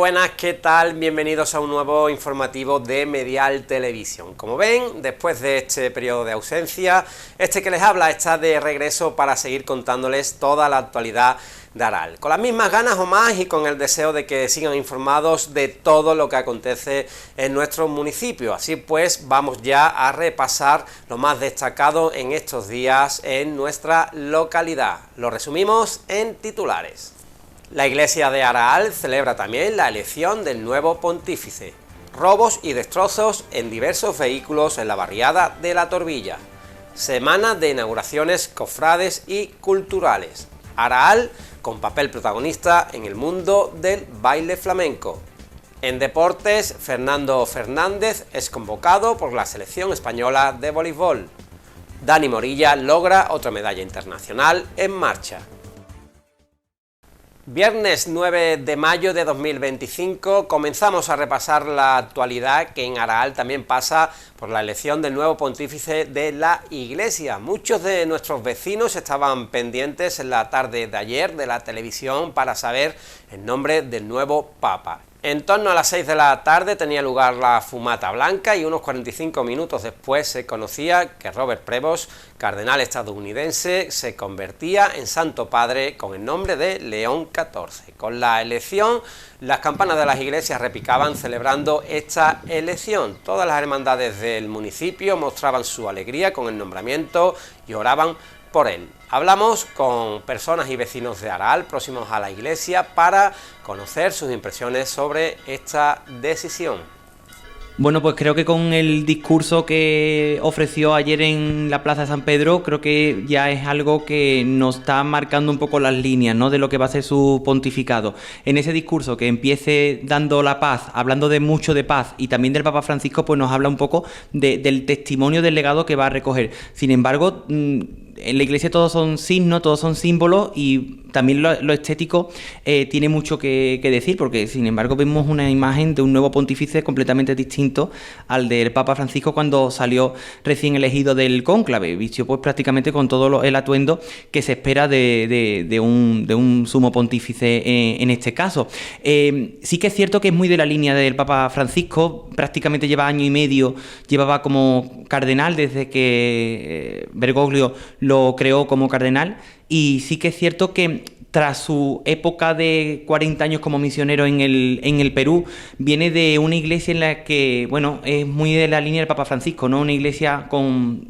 buenas, ¿qué tal? Bienvenidos a un nuevo informativo de Medial Televisión. Como ven, después de este periodo de ausencia, este que les habla está de regreso para seguir contándoles toda la actualidad de Aral, con las mismas ganas o más y con el deseo de que sigan informados de todo lo que acontece en nuestro municipio. Así pues, vamos ya a repasar lo más destacado en estos días en nuestra localidad. Lo resumimos en titulares. La iglesia de Aral celebra también la elección del nuevo pontífice. Robos y destrozos en diversos vehículos en la barriada de La Torbilla. Semana de inauguraciones cofrades y culturales. Aral con papel protagonista en el mundo del baile flamenco. En deportes, Fernando Fernández es convocado por la selección española de voleibol. Dani Morilla logra otra medalla internacional en marcha. Viernes 9 de mayo de 2025 comenzamos a repasar la actualidad que en Aral también pasa por la elección del nuevo pontífice de la Iglesia. Muchos de nuestros vecinos estaban pendientes en la tarde de ayer de la televisión para saber el nombre del nuevo Papa. En torno a las 6 de la tarde tenía lugar la fumata blanca y unos 45 minutos después se conocía que Robert Prevost, cardenal estadounidense, se convertía en Santo Padre con el nombre de León XIV. Con la elección, las campanas de las iglesias repicaban celebrando esta elección. Todas las hermandades del municipio mostraban su alegría con el nombramiento y oraban por él. Hablamos con personas y vecinos de Aral próximos a la iglesia para conocer sus impresiones sobre esta decisión. Bueno, pues creo que con el discurso que ofreció ayer en la Plaza de San Pedro, creo que ya es algo que nos está marcando un poco las líneas, ¿no?, de lo que va a ser su pontificado. En ese discurso que empiece dando la paz, hablando de mucho de paz y también del Papa Francisco, pues nos habla un poco del testimonio del legado que va a recoger. Sin embargo, en la iglesia todos son signos, todos son símbolos y también lo estético tiene mucho que decir, porque sin embargo vemos una imagen de un nuevo pontífice completamente distinto al del Papa Francisco cuando salió recién elegido del cónclave, vistió pues prácticamente con todo el atuendo que se espera de un sumo pontífice en este caso. Sí que es cierto que es muy de la línea del Papa Francisco, prácticamente lleva año y medio, llevaba como cardenal desde que Bergoglio lo creó como cardenal, y sí que es cierto que tras su época de 40 años como misionero en el Perú, viene de una iglesia en la que, bueno, es muy de la línea del Papa Francisco, ¿no? Una iglesia con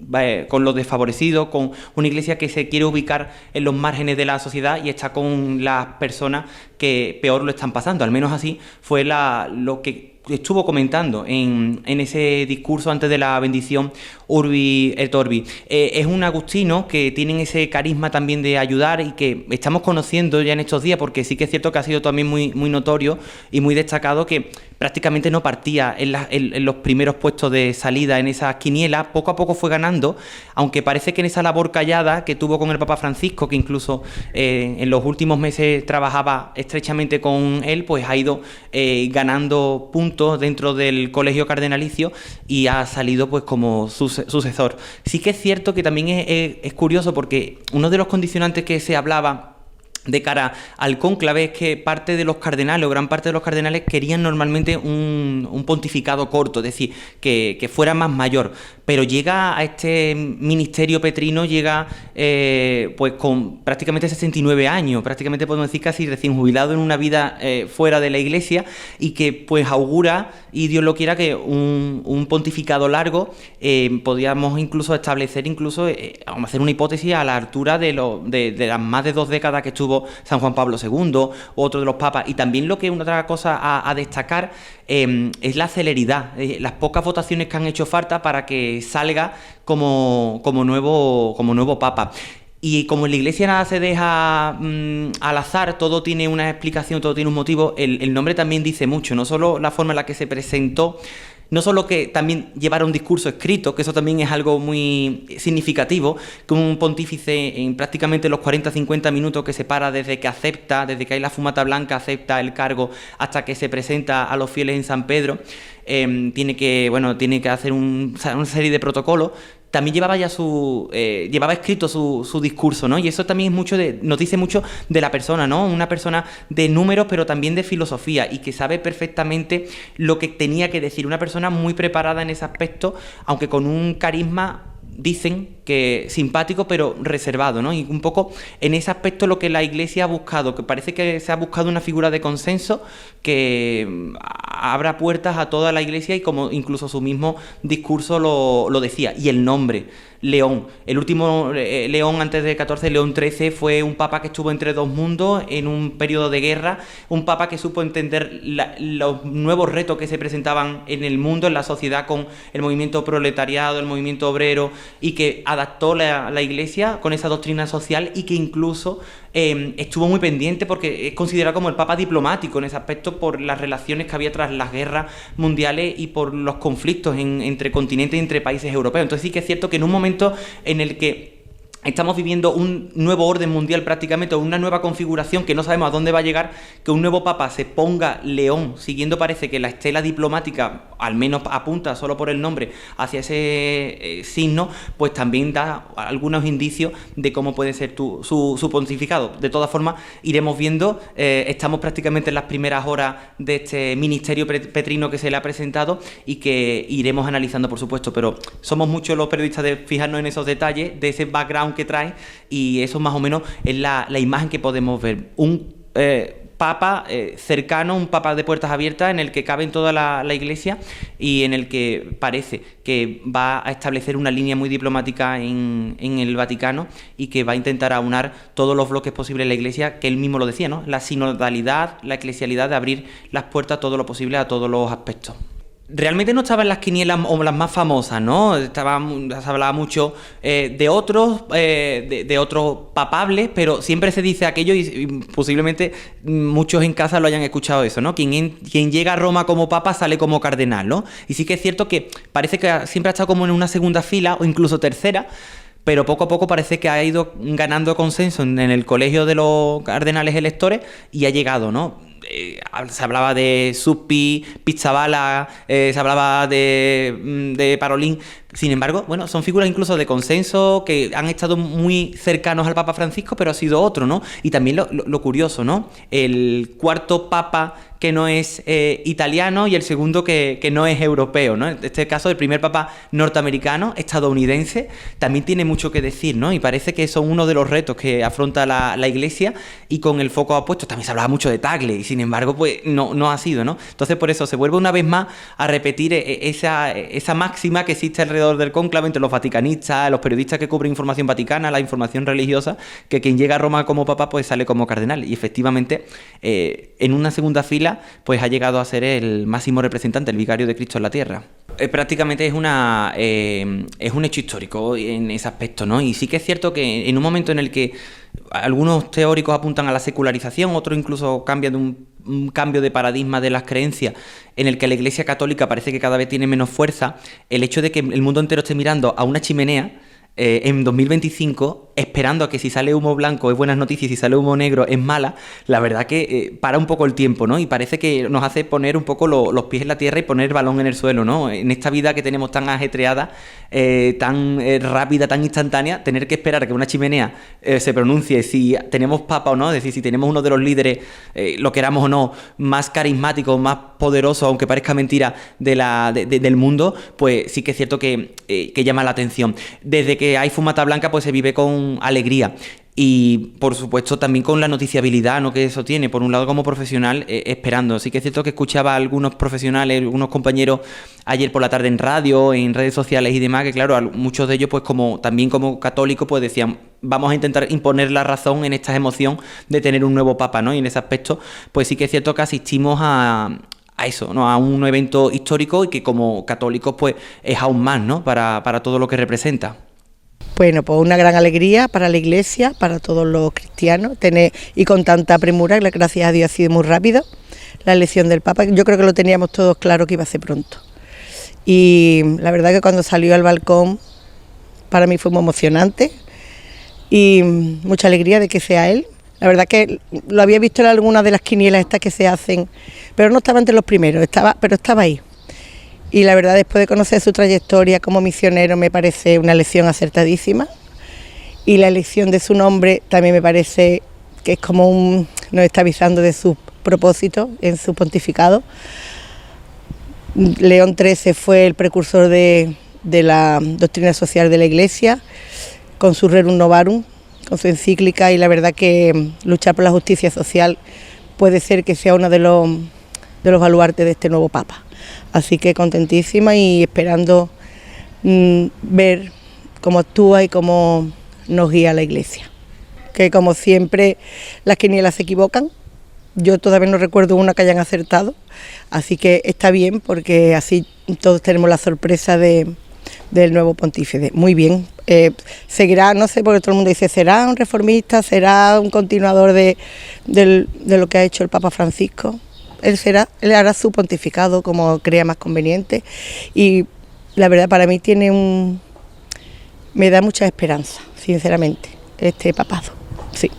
los desfavorecidos, con una iglesia que se quiere ubicar en los márgenes de la sociedad y está con las personas que peor lo están pasando. Al menos así fue lo que estuvo comentando en ese discurso antes de la bendición Urbi et Orbi. Es un agustino que tienen ese carisma también de ayudar y que estamos conociendo ya en estos días, porque sí que es cierto que ha sido también muy notorio y muy destacado que prácticamente no partía en los primeros puestos de salida en esas quinielas. Poco a poco fue ganando, aunque parece que en esa labor callada que tuvo con el Papa Francisco, que incluso en los últimos meses trabajaba estrechamente con él, pues ha ido ganando puntos dentro del colegio cardenalicio y ha salido pues como sucesor. Sí que es cierto que también es curioso, porque uno de los condicionantes que se hablaba de cara al cónclave es que parte de los cardenales o gran parte de los cardenales querían normalmente un pontificado corto, es decir, que fuera más mayor, pero llega a este ministerio petrino, llega pues con prácticamente 69 años, prácticamente podemos decir casi recién jubilado en una vida fuera de la iglesia, y que pues augura, y Dios lo quiera, que un pontificado largo, podríamos incluso establecer, vamos a hacer una hipótesis a la altura de las más de 2 décadas que estuvo San Juan Pablo II, otro de los papas. Y también lo que es una otra cosa a destacar es la celeridad, las pocas votaciones que han hecho falta para que salga como nuevo papa. Y como en la iglesia nada se deja al azar, todo tiene una explicación, todo tiene un motivo, el nombre también dice mucho, no solo la forma en la que se presentó, no solo que también llevara un discurso escrito, que eso también es algo muy significativo, que un pontífice en prácticamente los 40-50 minutos que se para desde que hay la fumata blanca, acepta el cargo, hasta que se presenta a los fieles en San Pedro, tiene que hacer una serie de protocolos. También llevaba ya llevaba escrito su discurso, ¿no? Y eso también nos dice mucho de la persona, ¿no? Una persona de números, pero también de filosofía, y que sabe perfectamente lo que tenía que decir. Una persona muy preparada en ese aspecto, aunque con un carisma, dicen que simpático pero reservado, ¿no? Y un poco en ese aspecto lo que la Iglesia ha buscado, que parece que se ha buscado una figura de consenso que abra puertas a toda la Iglesia, y como incluso su mismo discurso lo decía. Y el nombre, León, el último León antes de 14, León XIII, fue un papa que estuvo entre dos mundos en un periodo de guerra, un papa que supo entender los nuevos retos que se presentaban en el mundo, en la sociedad, con el movimiento proletariado, el movimiento obrero, y que adaptó la Iglesia con esa doctrina social, y que incluso estuvo muy pendiente, porque es considerado como el papa diplomático en ese aspecto, por las relaciones que había tras las guerras mundiales y por los conflictos entre continentes y entre países europeos. Entonces sí que es cierto que en un momento en el que estamos viviendo un nuevo orden mundial prácticamente, o una nueva configuración que no sabemos a dónde va a llegar, que un nuevo papa se ponga León, siguiendo parece que la estela diplomática, al menos apunta solo por el nombre hacia ese signo, pues también da algunos indicios de cómo puede ser su pontificado. De todas formas, iremos viendo, estamos prácticamente en las primeras horas de este ministerio petrino que se le ha presentado, y que iremos analizando, por supuesto, pero somos muchos los periodistas de fijarnos en esos detalles, de ese background que trae, y eso más o menos es la imagen que podemos ver. Un papa cercano, un papa de puertas abiertas, en el que cabe en toda la Iglesia, y en el que parece que va a establecer una línea muy diplomática en el Vaticano, y que va a intentar aunar todos los bloques posibles de la Iglesia, que él mismo lo decía, ¿no? La sinodalidad, la eclesialidad, de abrir las puertas todo lo posible a todos los aspectos. Realmente no estaban las quinielas o las más famosas, ¿no? Se hablaba mucho de otros papables, pero siempre se dice aquello, y posiblemente muchos en casa lo hayan escuchado eso, ¿no? Quien llega a Roma como papa sale como cardenal, ¿no? Y sí que es cierto que parece que siempre ha estado como en una segunda fila o incluso tercera, pero poco a poco parece que ha ido ganando consenso en el colegio de los cardenales electores, y ha llegado, ¿no? Se hablaba de Zuppi, Pizzaballa, se hablaba de Parolin. Sin embargo, bueno, son figuras incluso de consenso que han estado muy cercanos al Papa Francisco, pero ha sido otro, ¿no? Y también lo curioso, ¿no? El cuarto papa que no es italiano, y el segundo que no es europeo, ¿no? En este caso, el primer papa norteamericano, estadounidense, también tiene mucho que decir, ¿no? Y parece que son uno de los retos que afronta la Iglesia, y con el foco apuesto. También se hablaba mucho de Tagle, y sin embargo, pues no ha sido, ¿no? Entonces, por eso se vuelve una vez más a repetir esa máxima que existe alrededor del cónclave entre los vaticanistas, los periodistas que cubren información vaticana, la información religiosa, que quien llega a Roma como papa pues sale como cardenal. Y efectivamente, en una segunda fila, pues ha llegado a ser el máximo representante, el vicario de Cristo en la tierra. Prácticamente es un hecho histórico en ese aspecto, ¿no? Y sí que es cierto que en un momento en el que algunos teóricos apuntan a la secularización, otros incluso cambian de un cambio de paradigma de las creencias, en el que la Iglesia Católica parece que cada vez tiene menos fuerza, el hecho de que el mundo entero esté mirando a una chimenea en 2025, esperando a que si sale humo blanco es buenas noticias y si sale humo negro es mala, la verdad que para un poco el tiempo, ¿no? Y parece que nos hace poner un poco los pies en la tierra y poner el balón en el suelo, ¿no? En esta vida que tenemos tan ajetreada, tan rápida, tan instantánea, tener que esperar a que una chimenea se pronuncie si tenemos papa o no, es decir, si tenemos uno de los líderes, lo queramos o no, más carismáticos, más poderosos, aunque parezca mentira, del mundo, pues sí que es cierto que llama la atención. Desde que hay fumata blanca, pues se vive con alegría. Y por supuesto también con la noticiabilidad, ¿no?, que eso tiene, por un lado como profesional, esperando. Sí que es cierto que escuchaba a algunos profesionales, algunos compañeros ayer por la tarde en radio, en redes sociales y demás, que claro, muchos de ellos pues también como católicos pues decían, vamos a intentar imponer la razón en esta emoción de tener un nuevo papa, ¿no? Y en ese aspecto pues sí que es cierto que asistimos a eso, ¿no?, a un evento histórico, y que como católicos pues es aún más, ¿no?, para todo lo que representa. Bueno, pues una gran alegría para la Iglesia, para todos los cristianos, y con tanta premura, gracias a Dios ha sido muy rápido la elección del Papa. Yo creo que lo teníamos todos claro que iba a ser pronto. Y la verdad que cuando salió al balcón, para mí fue muy emocionante y mucha alegría de que sea él. La verdad que lo había visto en algunas de las quinielas estas que se hacen, pero no estaba entre los primeros, pero estaba ahí. y la verdad después de conocer su trayectoria como misionero me parece una elección acertadísima, y la elección de su nombre también me parece que es como nos está avisando de su propósito en su pontificado. León XIII fue el precursor de la doctrina social de la Iglesia, con su Rerum Novarum, con su encíclica, y la verdad que luchar por la justicia social puede ser que sea uno de los baluartes de este nuevo Papa. Así que contentísima y esperando ver cómo actúa y cómo nos guía la Iglesia. Que como siempre las quinielas se equivocan, yo todavía no recuerdo una que hayan acertado, así que está bien porque así todos tenemos la sorpresa del nuevo pontífice. Muy bien, seguirá, no sé, porque todo el mundo dice, ¿será un reformista, será un continuador de lo que ha hecho el Papa Francisco? Él hará su pontificado como crea más conveniente, y la verdad para mí me da mucha esperanza, sinceramente, este papado, sí.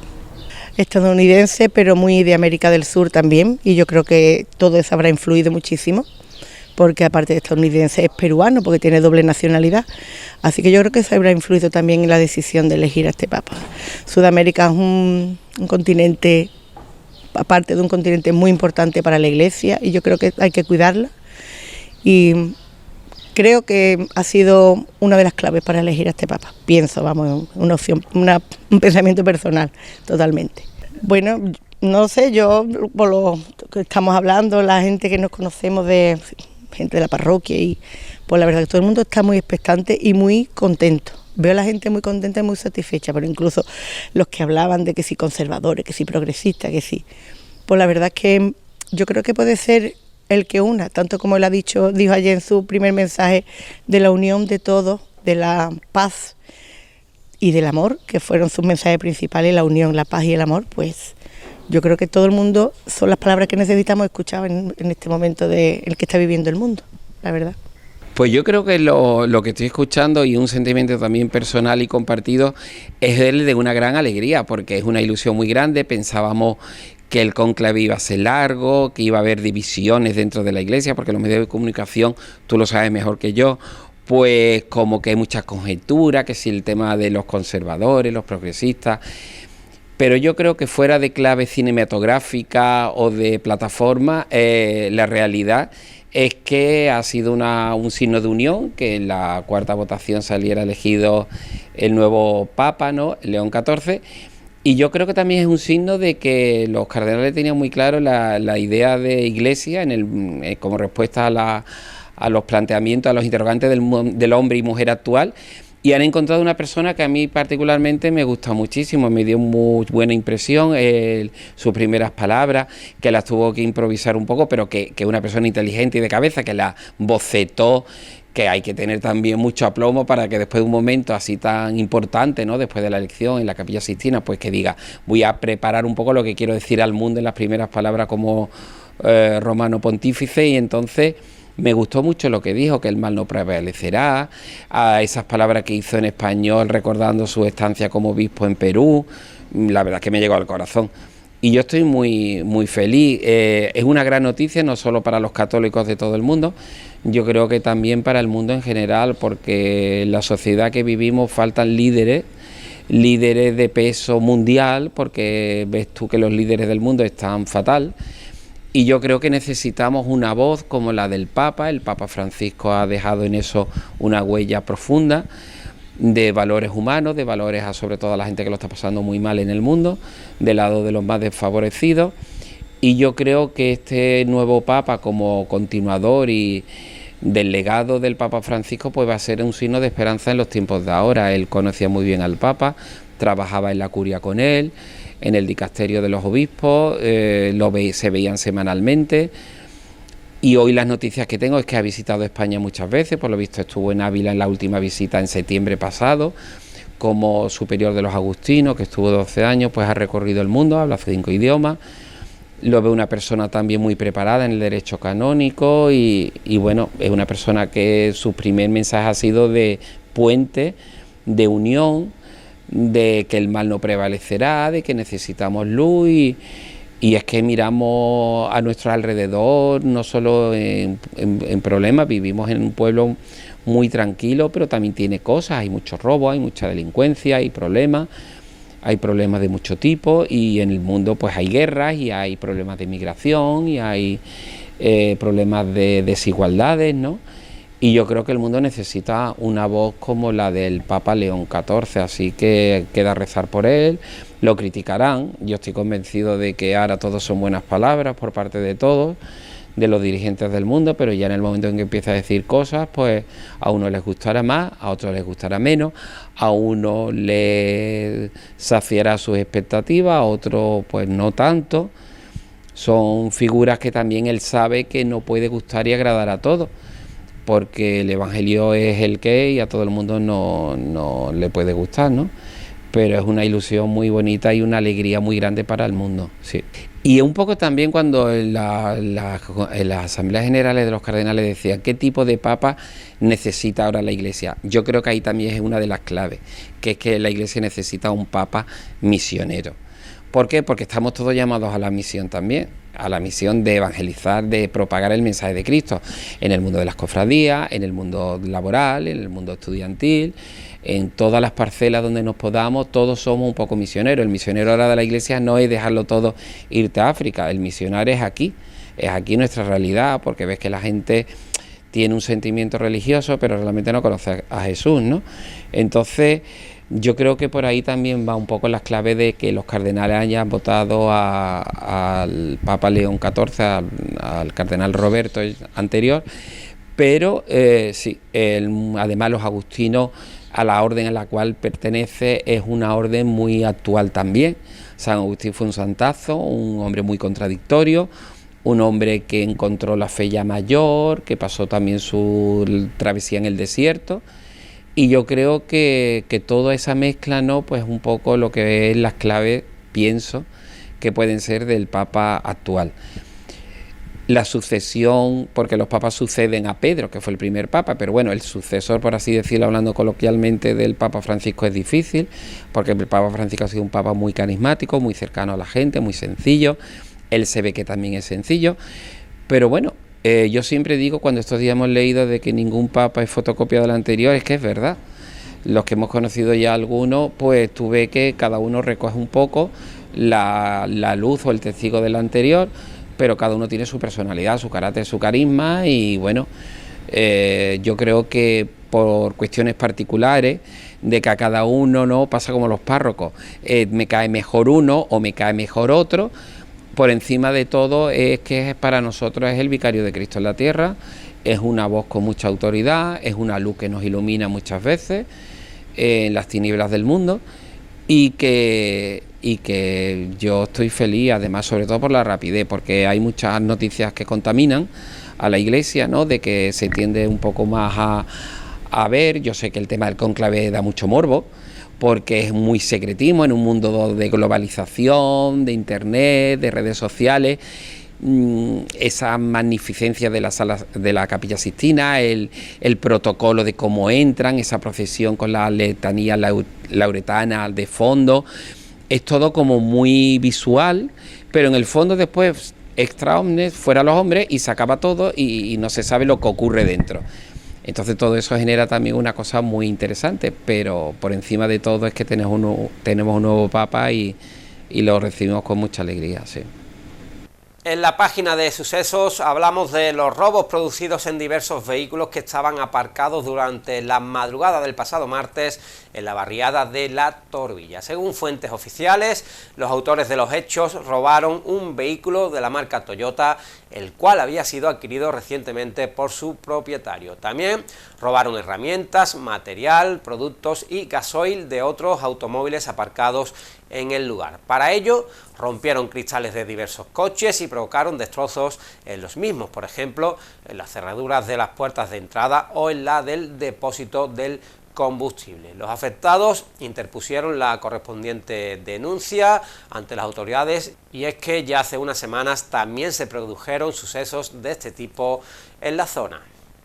Estadounidense, pero muy de América del Sur también, y yo creo que todo eso habrá influido muchísimo, porque aparte de estadounidense es peruano, porque tiene doble nacionalidad, así que yo creo que eso habrá influido también en la decisión de elegir a este Papa. Sudamérica es un continente, aparte de un continente muy importante para la Iglesia, y yo creo que hay que cuidarla, y creo que ha sido una de las claves para elegir a este Papa. Pienso, vamos, una opción, un pensamiento personal, totalmente. Bueno, no sé, yo por lo que estamos hablando, la gente que nos conocemos de gente de la parroquia, y pues la verdad que todo el mundo está muy expectante y muy contento. Veo a la gente muy contenta y muy satisfecha, pero incluso los que hablaban de que si conservadores, que si progresistas, que sí. Pues la verdad es que yo creo que puede ser el que una, tanto como él dijo ayer en su primer mensaje, de la unión de todos, de la paz y del amor, que fueron sus mensajes principales, la unión, la paz y el amor. Pues yo creo que todo el mundo son las palabras que necesitamos escuchar en este momento en el que está viviendo el mundo, la verdad. Pues yo creo que lo que estoy escuchando, y un sentimiento también personal y compartido, es el de una gran alegría, porque es una ilusión muy grande. Pensábamos que el cónclave iba a ser largo, que iba a haber divisiones dentro de la Iglesia, porque los medios de comunicación, tú lo sabes mejor que yo, pues como que hay muchas conjeturas, que si el tema de los conservadores, los progresistas, pero yo creo que fuera de clave cinematográfica o de plataforma, la realidad es que ha sido un signo de unión, que en la cuarta votación saliera elegido el nuevo Papa, ¿no?, León XIV, y yo creo que también es un signo de que los cardenales tenían muy claro la idea de Iglesia como respuesta a los planteamientos, a los interrogantes del hombre y mujer actual, y han encontrado una persona que a mí particularmente me gusta muchísimo, me dio muy buena impresión sus primeras palabras, que las tuvo que improvisar un poco, pero que una persona inteligente y de cabeza, que la bocetó, que hay que tener también mucho aplomo para que después de un momento así tan importante, ¿no?, después de la elección en la Capilla Sixtina, pues que diga, voy a preparar un poco lo que quiero decir al mundo en las primeras palabras como romano pontífice. Y entonces me gustó mucho lo que dijo, que el mal no prevalecerá, a esas palabras que hizo en español recordando su estancia como obispo en Perú. La verdad es que me llegó al corazón. Y yo estoy muy, muy feliz. Es una gran noticia, no solo para los católicos de todo el mundo, yo creo que también para el mundo en general, porque en la sociedad que vivimos faltan líderes de peso mundial, porque ves tú que los líderes del mundo están fatal, y yo creo que necesitamos una voz como la del Papa. El Papa Francisco ha dejado en eso una huella profunda de valores humanos, de valores sobre todo a la gente que lo está pasando muy mal en el mundo, del lado de los más desfavorecidos, y yo creo que este nuevo Papa, como continuador y del legado del Papa Francisco, pues va a ser un signo de esperanza en los tiempos de ahora. Él conocía muy bien al Papa, trabajaba en la curia con él, en el dicasterio de los obispos, se veían semanalmente. Y hoy las noticias que tengo es que ha visitado España muchas veces, por lo visto estuvo en Ávila en la última visita en septiembre pasado, como superior de los agustinos, que estuvo 12 años, pues ha recorrido el mundo, habla 5 idiomas, lo veo una persona también muy preparada en el derecho canónico y bueno, es una persona que su primer mensaje ha sido de puente, de unión, de que el mal no prevalecerá, de que necesitamos luz Y es que miramos a nuestro alrededor, no solo en problemas, vivimos en un pueblo muy tranquilo, pero también tiene cosas, hay mucho robo, hay mucha delincuencia, hay problemas de mucho tipo, y en el mundo pues hay guerras y hay problemas de migración y hay problemas de desigualdades, ¿no? Y yo creo que el mundo necesita una voz como la del Papa León XIV, así que queda rezar por él. Lo criticarán, yo estoy convencido de que ahora todos son buenas palabras por parte de todos, de los dirigentes del mundo, pero ya en el momento en que empieza a decir cosas, pues a uno les gustará más, a otros les gustará menos, a uno le saciará sus expectativas, a otro pues no tanto. Son figuras que también él sabe que no puede gustar y agradar a todos, porque el Evangelio es el que es y a todo el mundo no le puede gustar, ¿no? Pero es una ilusión muy bonita y una alegría muy grande para el mundo, sí. Y un poco también cuando en las asambleas generales de los cardenales decían qué tipo de papa necesita ahora la Iglesia. Yo creo que ahí también es una de las claves, que es que la Iglesia necesita un papa misionero. ¿Por qué? Porque estamos todos llamados a la misión también, a la misión de evangelizar, de propagar el mensaje de Cristo en el mundo de las cofradías, en el mundo laboral, en el mundo estudiantil, en todas las parcelas donde nos podamos. Todos somos un poco misioneros. El misionero ahora de la Iglesia no es dejarlo todo, irte a África. El misionario es aquí nuestra realidad, porque ves que la gente tiene un sentimiento religioso, pero realmente no conoce a Jesús, ¿no? Entonces, yo creo que por ahí también va un poco las claves de que los cardenales hayan votado al Papa León XIV, al cardenal Roberto anterior, pero sí, además los agustinos, a la orden a la cual pertenece, es una orden muy actual también. San Agustín fue un santazo, un hombre muy contradictorio, un hombre que encontró la fe ya mayor, que pasó también su travesía en el desierto. Y yo creo que toda esa mezcla, ¿no? Pues un poco lo que es las claves, pienso, que pueden ser del Papa actual. La sucesión, porque los papas suceden a Pedro, que fue el primer papa, pero bueno, el sucesor, por así decirlo, hablando coloquialmente, del Papa Francisco es difícil, porque el Papa Francisco ha sido un papa muy carismático, muy cercano a la gente, muy sencillo. Él se ve que también es sencillo, pero bueno, yo siempre digo, cuando estos días hemos leído de que ningún papa es fotocopia del anterior, es que es verdad. Los que hemos conocido ya algunos, pues tú ves que cada uno recoge un poco la luz o el testigo del anterior, pero cada uno tiene su personalidad, su carácter, su carisma, y bueno, yo creo que por cuestiones particulares, de que a cada uno no pasa como los párrocos, me cae mejor uno o me cae mejor otro. Por encima de todo es que para nosotros es el vicario de Cristo en la tierra, es una voz con mucha autoridad, es una luz que nos ilumina muchas veces en las tinieblas del mundo, y que yo estoy feliz, además, sobre todo por la rapidez, porque hay muchas noticias que contaminan a la Iglesia, ¿no? De que se tiende un poco más a ver. Yo sé que el tema del cónclave da mucho morbo, porque es muy secretismo en un mundo de globalización, de internet, de redes sociales. Esa magnificencia de la sala de la Capilla Sixtina, el protocolo de cómo entran, esa procesión con la letanía lauretana de fondo, es todo como muy visual, pero en el fondo después extra omnes, fuera los hombres, y se acaba todo y no se sabe lo que ocurre dentro. Entonces todo eso genera también una cosa muy interesante, pero por encima de todo es que tenemos un nuevo Papa y lo recibimos con mucha alegría, sí. En la página de sucesos hablamos de los robos producidos en diversos vehículos que estaban aparcados durante la madrugada del pasado martes en la barriada de La Torbilla. Según fuentes oficiales, los autores de los hechos robaron un vehículo de la marca Toyota, el cual había sido adquirido recientemente por su propietario. También robaron herramientas, material, productos y gasoil de otros automóviles aparcados en el lugar. Para ello, rompieron cristales de diversos coches y provocaron destrozos en los mismos, por ejemplo, en las cerraduras de las puertas de entrada o en la del depósito del combustible. Los afectados interpusieron la correspondiente denuncia ante las autoridades, y es que ya hace unas semanas también se produjeron sucesos de este tipo en la zona.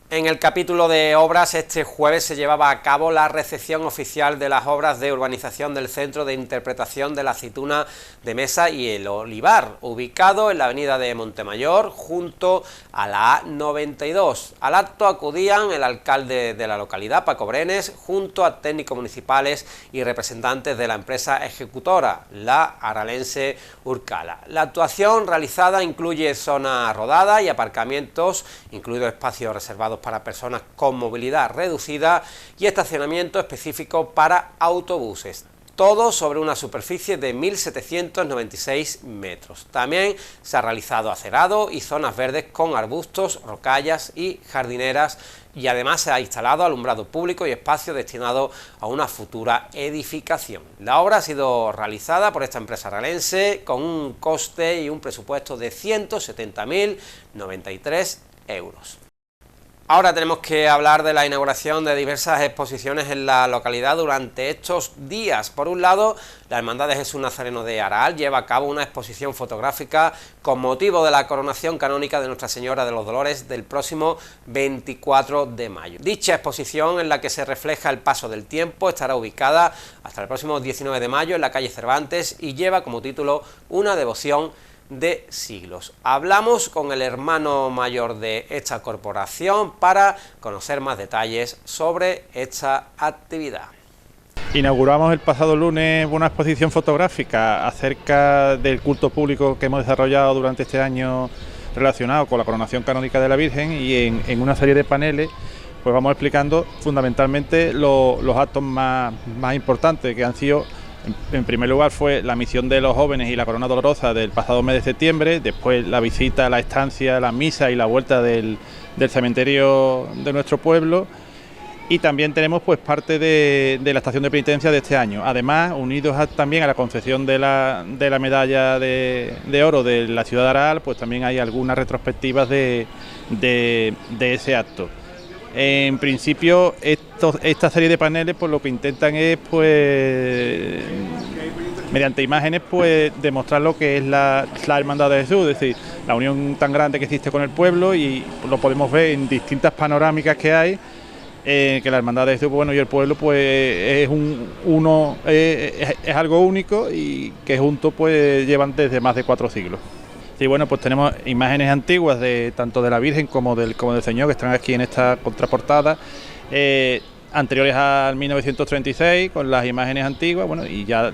En el capítulo de obras, este jueves se llevaba a cabo la recepción oficial de las obras de urbanización del Centro de Interpretación de la Aceituna de Mesa y el Olivar, ubicado en la avenida de Montemayor, junto a la A92. Al acto acudían el alcalde de la localidad, Paco Brenes, junto a técnicos municipales y representantes de la empresa ejecutora, la aralense Urcala. La actuación realizada incluye zona rodada y aparcamientos, incluido espacios reservados para personas con movilidad reducida y estacionamiento específico para autobuses. Todo sobre una superficie de 1.796 metros. También se ha realizado acerado y zonas verdes con arbustos, rocallas y jardineras, y además se ha instalado alumbrado público y espacio destinado a una futura edificación. La obra ha sido realizada por esta empresa aralense con un coste y un presupuesto de 170.093 euros. Ahora tenemos que hablar de la inauguración de diversas exposiciones en la localidad durante estos días. Por un lado, la Hermandad de Jesús Nazareno de Aral lleva a cabo una exposición fotográfica con motivo de la coronación canónica de Nuestra Señora de los Dolores del próximo 24 de mayo. Dicha exposición, en la que se refleja el paso del tiempo, estará ubicada hasta el próximo 19 de mayo en la calle Cervantes y lleva como título Una devoción de siglos. Hablamos con el hermano mayor de esta corporación para conocer más detalles sobre esta actividad. Inauguramos el pasado lunes una exposición fotográfica acerca del culto público que hemos desarrollado durante este año relacionado con la coronación canónica de la Virgen, y en una serie de paneles pues vamos explicando fundamentalmente los actos más importantes que han sido. En primer lugar fue la misión de los jóvenes y la corona dolorosa del pasado mes de septiembre, después la visita a la estancia, la misa y la vuelta del cementerio de nuestro pueblo, y también tenemos pues parte de la estación de penitencia de este año. Además, unidos también a la concesión de la medalla de oro de la ciudad de Aral, pues también hay algunas retrospectivas de ese acto. En principio, esta serie de paneles pues lo que intentan es, pues, mediante imágenes, pues demostrar lo que es la Hermandad de Jesús, es decir, la unión tan grande que existe con el pueblo, y lo podemos ver en distintas panorámicas que hay, que la Hermandad de Jesús, bueno, y el pueblo pues es algo único y que juntos pues llevan desde más de 4 siglos. Sí, bueno, pues tenemos imágenes antiguas tanto de la Virgen como del Señor, que están aquí en esta contraportada, anteriores al 1936, con las imágenes antiguas, bueno, y ya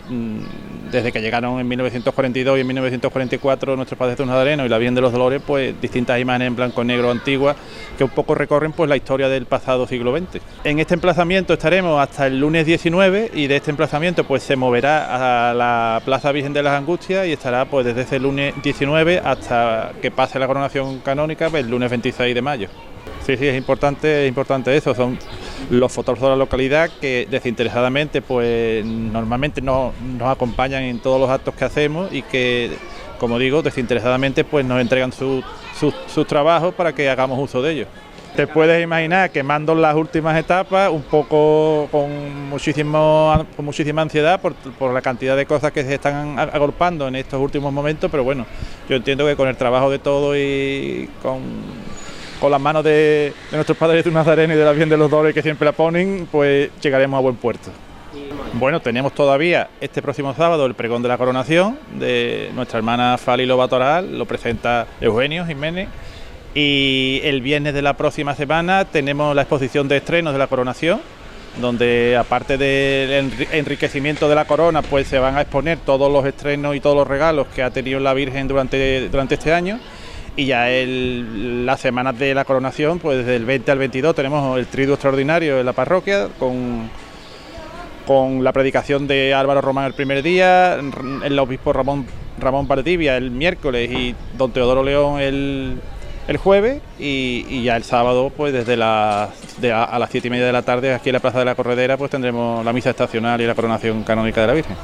desde que llegaron en 1942 y en 1944 nuestro Padre Jesús Nazareno y la Virgen de los Dolores, pues distintas imágenes en blanco y negro antiguas que un poco recorren pues la historia del pasado siglo XX. En este emplazamiento estaremos hasta el lunes 19, y de este emplazamiento pues se moverá a la Plaza Virgen de las Angustias y estará pues desde ese lunes 19 hasta que pase la coronación canónica, pues, el lunes 26 de mayo. Sí, es importante eso. Son los fotógrafos de la localidad que desinteresadamente pues normalmente nos acompañan en todos los actos que hacemos, y que, como digo, desinteresadamente pues nos entregan sus trabajos para que hagamos uso de ellos. Te puedes imaginar quemando las últimas etapas, un poco con muchísima ansiedad por la cantidad de cosas que se están agolpando en estos últimos momentos, pero bueno, yo entiendo que con el trabajo de todos y con las manos de nuestros Padres Jesús Nazareno y de la Virgen de los Dolores, que siempre la ponen, pues llegaremos a buen puerto. Bueno, tenemos todavía este próximo sábado el pregón de la coronación de nuestra hermana Fali Lobato Aral, lo presenta Eugenio Jiménez, y el viernes de la próxima semana tenemos la exposición de estrenos de la coronación, donde aparte del enriquecimiento de la corona, pues se van a exponer todos los estrenos y todos los regalos que ha tenido la Virgen durante este año. Y ya las semanas de la coronación, pues desde el 20 al 22 tenemos el triduo extraordinario en la parroquia, con la predicación de Álvaro Román el primer día, el obispo Ramón Valdivia el miércoles y don Teodoro León el jueves, y ya el sábado pues desde a las 7:30 de la tarde aquí en la Plaza de la Corredera pues tendremos la misa estacional y la coronación canónica de la Virgen.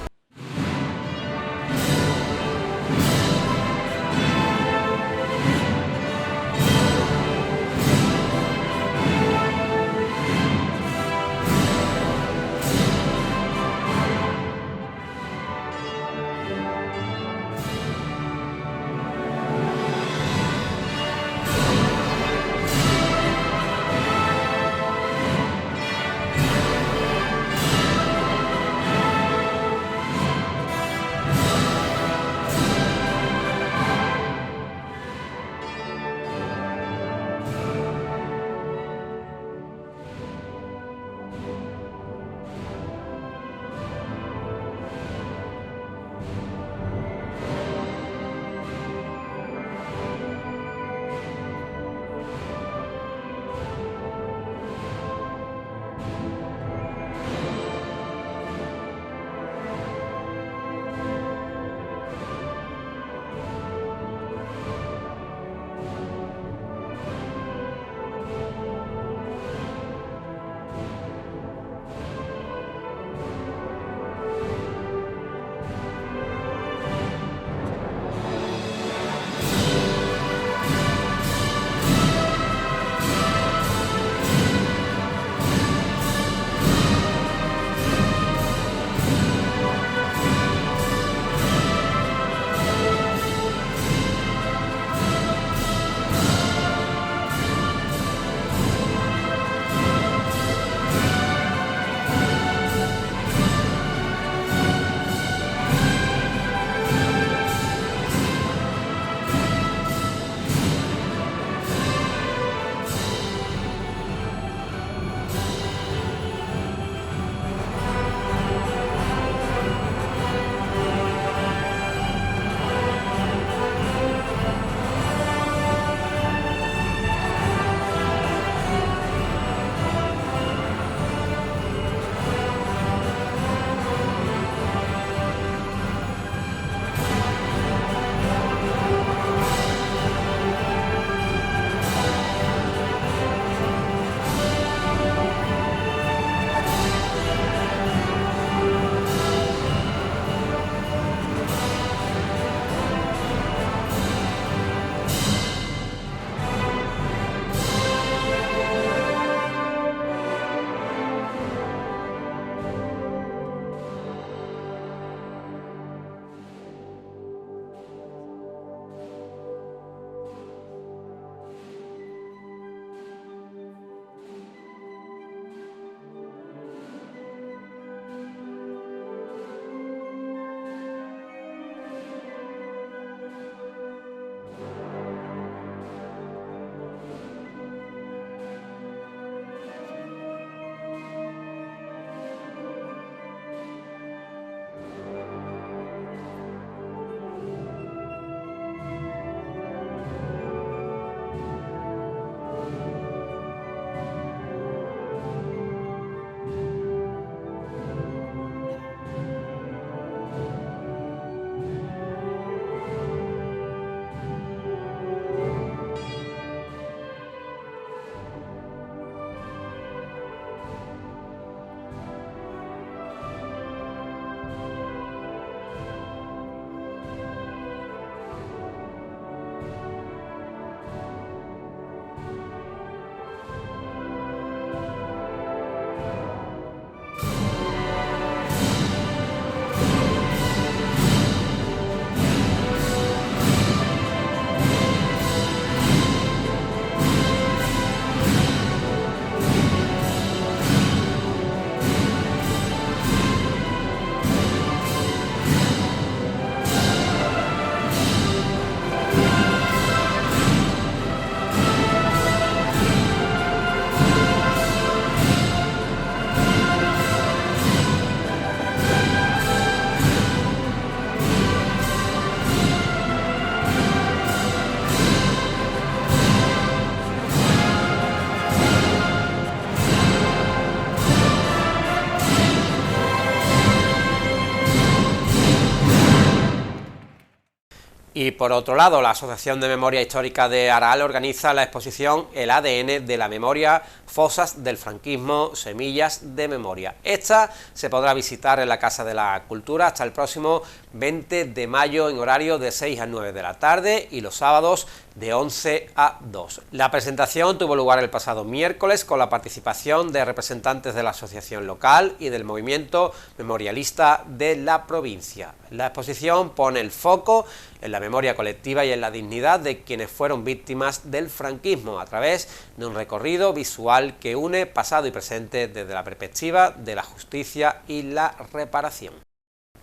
Y por otro lado, la Asociación de Memoria Histórica de Aral organiza la exposición El ADN de la Memoria, Fosas del Franquismo, Semillas de Memoria. Esta se podrá visitar en la Casa de la Cultura hasta el próximo 20 de mayo en horario de 6 a 9 de la tarde y los sábados de 11 a 2. La presentación tuvo lugar el pasado miércoles con la participación de representantes de la asociación local y del movimiento memorialista de la provincia. La exposición pone el foco en la memoria colectiva y en la dignidad de quienes fueron víctimas del franquismo a través de un recorrido visual que une pasado y presente desde la perspectiva de la justicia y la reparación.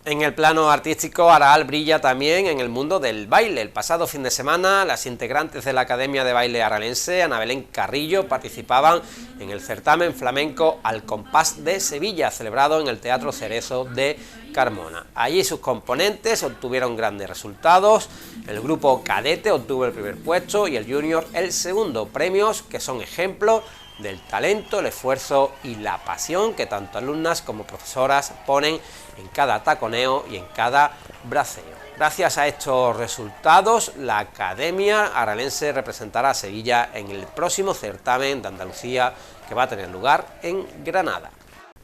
En el plano artístico, Aral brilla también en el mundo del baile. El pasado fin de semana, las integrantes de la Academia de Baile Aralense, Ana Belén Carrillo, participaban en el certamen flamenco Al Compás de Sevilla, celebrado en el Teatro Cerezo de Carmona. Allí sus componentes obtuvieron grandes resultados. El grupo cadete obtuvo el primer puesto y el junior el segundo, premios que son ejemplos del talento, el esfuerzo y la pasión que tanto alumnas como profesoras ponen en cada taconeo y en cada braceo. Gracias a estos resultados, la Academia Aralense representará a Sevilla en el próximo certamen de Andalucía que va a tener lugar en Granada.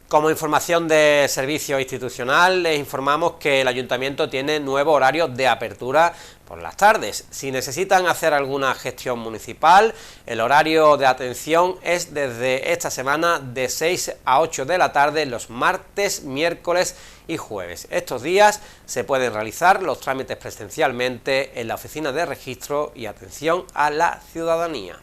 Como información de servicio institucional, les informamos que el Ayuntamiento tiene nuevo horario de apertura por las tardes. Si necesitan hacer alguna gestión municipal, el horario de atención es desde esta semana de 6 a 8 de la tarde los martes, miércoles y jueves. Estos días se pueden realizar los trámites presencialmente en la Oficina de Registro y Atención a la Ciudadanía.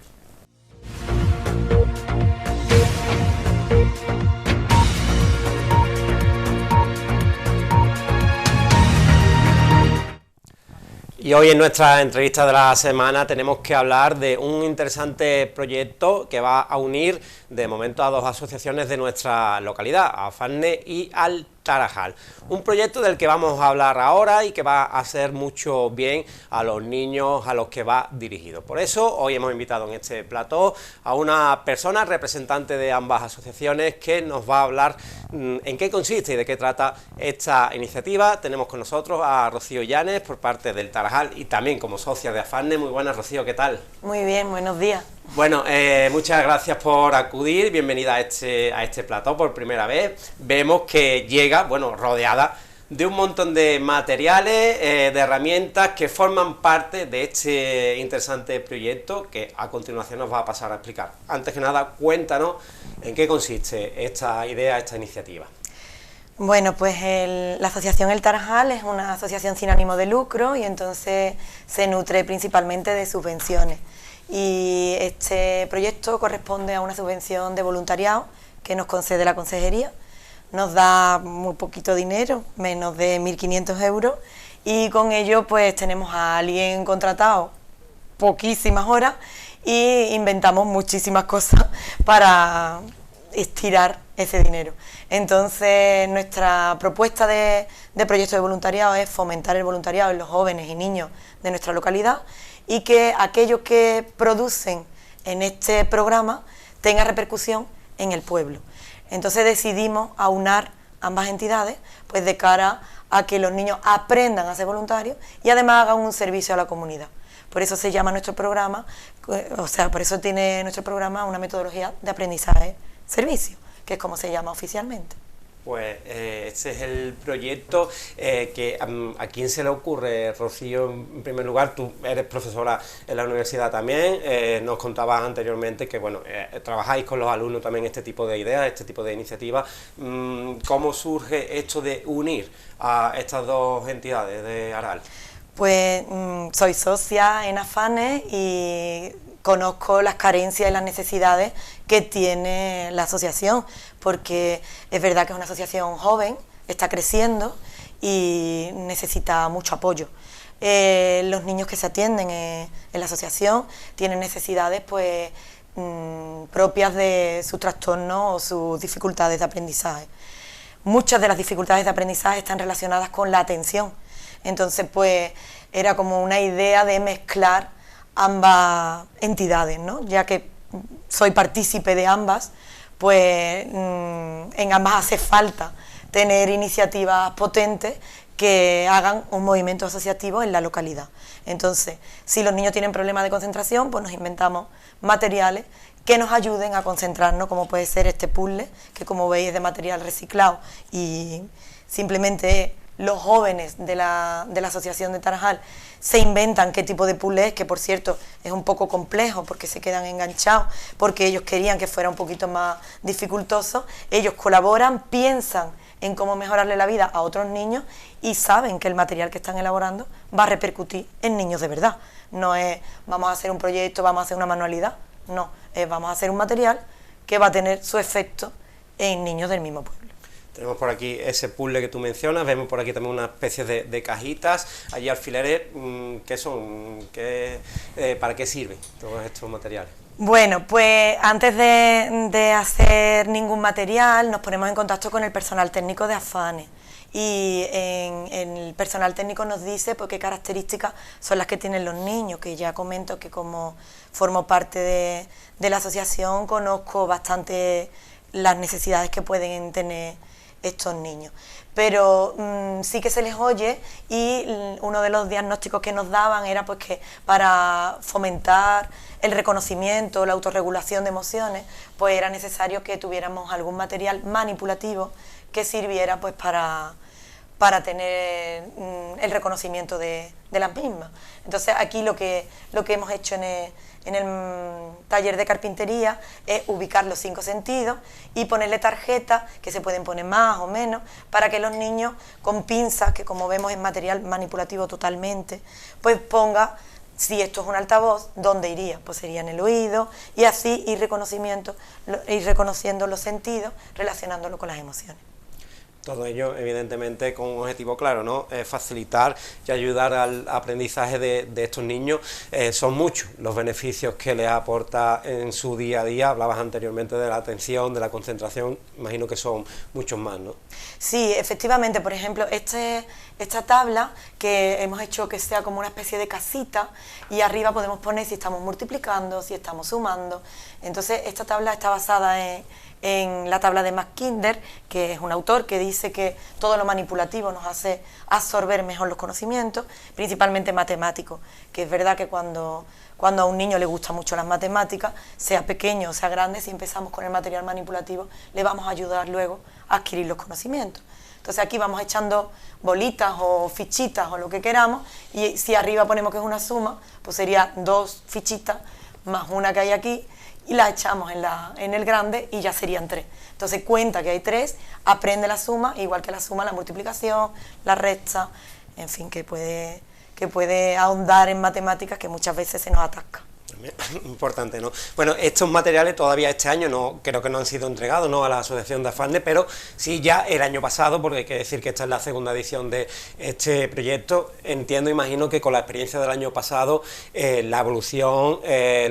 Y hoy en nuestra entrevista de la semana tenemos que hablar de un interesante proyecto que va a unir de momento a dos asociaciones de nuestra localidad, a AFANNE y al Tarajal. Un proyecto del que vamos a hablar ahora y que va a hacer mucho bien a los niños a los que va dirigido. Por eso hoy hemos invitado en este plató a una persona representante de ambas asociaciones que nos va a hablar en qué consiste y de qué trata esta iniciativa. Tenemos con nosotros a Rocío Llanes por parte del Tarajal y también como socia de AFANNE. Muy buenas, Rocío, ¿qué tal? Muy bien, buenos días. Bueno, muchas gracias por acudir, bienvenida a este plató por primera vez. Vemos que llega, bueno, rodeada de un montón de materiales, de herramientas que forman parte de este interesante proyecto que a continuación nos va a pasar a explicar. Antes que nada, cuéntanos en qué consiste esta idea, esta iniciativa. Bueno, pues la Asociación El Tarajal es una asociación sin ánimo de lucro y entonces se nutre principalmente de subvenciones. Y este proyecto corresponde a una subvención de voluntariado que nos concede la Consejería. Nos da muy poquito dinero, menos de 1.500 euros, y con ello pues tenemos a alguien contratado poquísimas horas y inventamos muchísimas cosas para estirar ese dinero. Entonces nuestra propuesta de proyecto de voluntariado es fomentar el voluntariado en los jóvenes y niños de nuestra localidad y que aquellos que producen en este programa tenga repercusión en el pueblo. Entonces decidimos aunar ambas entidades pues de cara a que los niños aprendan a ser voluntarios y además hagan un servicio a la comunidad. Por eso se llama nuestro programa, o sea, por eso tiene nuestro programa una metodología de aprendizaje-servicio, que es como se llama oficialmente. Pues este es el proyecto que a quién se le ocurre, Rocío. En primer lugar, tú eres profesora en la universidad también, nos contabas anteriormente que bueno, trabajáis con los alumnos también este tipo de ideas, este tipo de iniciativas. ¿Cómo surge esto de unir a estas dos entidades de Aral? Pues soy socia en AFANNE y conozco las carencias y las necesidades que tiene la asociación, porque es verdad que es una asociación joven, está creciendo y necesita mucho apoyo. Los niños que se atienden en la asociación tienen necesidades pues propias de su trastorno o sus dificultades de aprendizaje. Muchas de las dificultades de aprendizaje están relacionadas con la atención, entonces pues era como una idea de mezclar ambas entidades, ¿no? Ya que soy partícipe de ambas, pues en ambas hace falta tener iniciativas potentes que hagan un movimiento asociativo en la localidad. Entonces, si los niños tienen problemas de concentración, pues nos inventamos materiales que nos ayuden a concentrarnos, como puede ser este puzzle, que como veis es de material reciclado y simplemente los jóvenes de la Asociación de Tarajal se inventan qué tipo de puzzle es, que por cierto es un poco complejo porque se quedan enganchados, porque ellos querían que fuera un poquito más dificultoso. Ellos colaboran, piensan en cómo mejorarle la vida a otros niños y saben que el material que están elaborando va a repercutir en niños de verdad. No es vamos a hacer un proyecto, vamos a hacer una manualidad, no, es vamos a hacer un material que va a tener su efecto en niños del mismo pueblo. Tenemos por aquí ese puzzle que tú mencionas, vemos por aquí también una especie de cajitas, allí alfileres. ¿Qué son? ¿Para qué sirven todos estos materiales? Bueno, pues antes de hacer ningún material nos ponemos en contacto con el personal técnico de AFANE y en el personal técnico nos dice pues, qué características son las que tienen los niños, que ya comento que como formo parte de la asociación conozco bastante las necesidades que pueden tener estos niños, pero sí que se les oye y uno de los diagnósticos que nos daban era pues que para fomentar el reconocimiento, la autorregulación de emociones, pues era necesario que tuviéramos algún material manipulativo que sirviera pues para tener el reconocimiento de las mismas. Entonces aquí lo que hemos hecho en el taller de carpintería es ubicar los 5 sentidos y ponerle tarjetas, que se pueden poner más o menos, para que los niños con pinzas, que como vemos es material manipulativo totalmente, pues ponga, si esto es un altavoz, ¿dónde iría? Pues sería en el oído, y así ir reconociendo los sentidos, relacionándolo con las emociones. Todo ello, evidentemente, con un objetivo claro, ¿no? Facilitar y ayudar al aprendizaje de estos niños. Son muchos los beneficios que les aporta en su día a día. Hablabas anteriormente de la atención, de la concentración, imagino que son muchos más, ¿no? Sí, efectivamente, por ejemplo, esta tabla que hemos hecho que sea como una especie de casita y arriba podemos poner si estamos multiplicando, si estamos sumando. Entonces, esta tabla está basada en la tabla de Max Kinder, que es un autor que dice que todo lo manipulativo nos hace absorber mejor los conocimientos, principalmente matemáticos, que es verdad que cuando a un niño le gustan mucho las matemáticas, sea pequeño o sea grande, si empezamos con el material manipulativo, le vamos a ayudar luego a adquirir los conocimientos. Entonces aquí vamos echando bolitas o fichitas o lo que queramos, y si arriba ponemos que es una suma, pues sería 2 fichitas más una que hay aquí, y la echamos en el grande y ya serían 3. Entonces cuenta que hay 3, aprende la suma, igual que la suma, la multiplicación, la resta, en fin, que puede ahondar en matemáticas que muchas veces se nos atasca. Importante, ¿no? Bueno, estos materiales todavía este año no creo que no han sido entregados, ¿no?, a la Asociación de AFANE, pero sí ya el año pasado, porque hay que decir que esta es la segunda edición de este proyecto. Entiendo, imagino que con la experiencia del año pasado la evolución,